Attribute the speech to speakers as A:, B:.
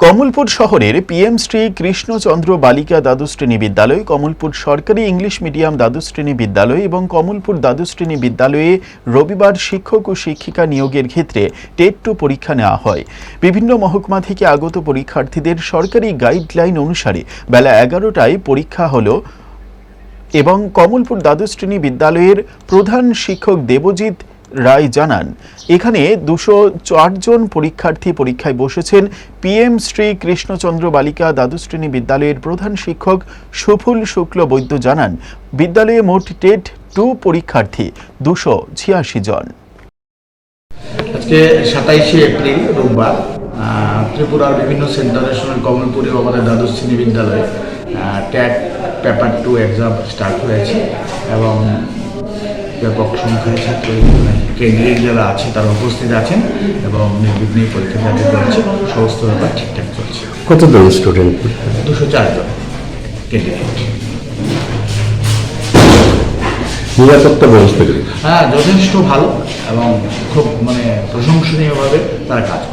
A: কমলপুর শহরের পিএম শ্রী কৃষ্ণচন্দ্র বালিকা দ্বাদশ শ্রেণী বিদ্যালয়, কমলপুর সরকারি ইংলিশ মিডিয়াম দ্বাদশ শ্রেণী বিদ্যালয় এবং কমলপুর দ্বাদশ শ্রেণী বিদ্যালয়ে রবিবার শিক্ষক ও শিক্ষিকা নিয়োগের ক্ষেত্রে টেট 2 পরীক্ষা নেওয়া হয়। বিভিন্ন মহকুমা থেকে আগত পরীক্ষার্থীদের সরকারি গাইডলাইন অনুসারে বেলা 11টায় পরীক্ষা হলো এবং কমলপুর দ্বাদশ শ্রেণী বিদ্যালয়ের প্রধান শিক্ষক দেবজিৎ রায় জানান, এখানে 204 জন পরীক্ষার্থী পরীক্ষায় বসেছেন। পিএম শ্রী কৃষ্ণচন্দ্র বালিকা দ্বাদশ শ্রেণী বিদ্যালয়ের প্রধান শিক্ষক সুফুল শুক্ল বৈদ্য জানান, বিদ্যালয়ে মোট টেট 2 পরীক্ষার্থী 286 জন।
B: আজকে 27শে এপ্রিল রোববার ত্রিপুরার বিভিন্ন সেন্টারের সঙ্গে কমলপুরেও আমাদের দ্বাদশ শ্রেণী বিদ্যালয়ে ট্যাট পেপার 2 এক্সাম স্টার্ট হয়েছে এবং ব্যাপক সংখ্যায় ছাত্র কেন্দ্রীয় যারা আছে তারা উপস্থিত আছেন এবং নির্বিঘ্নে পরীক্ষা দিতে চলছে। সমস্ত ব্যাপার ঠিকঠাক চলছে।
C: কতজন স্টুডেন্ট?
B: 204 জন ক্যান্ডিডেট।
C: নিরাপত্তা ব্যবস্থা
B: হ্যাঁ, যথেষ্ট ভালো এবং খুব প্রশংসনীয়ভাবে তারা কাজ করে।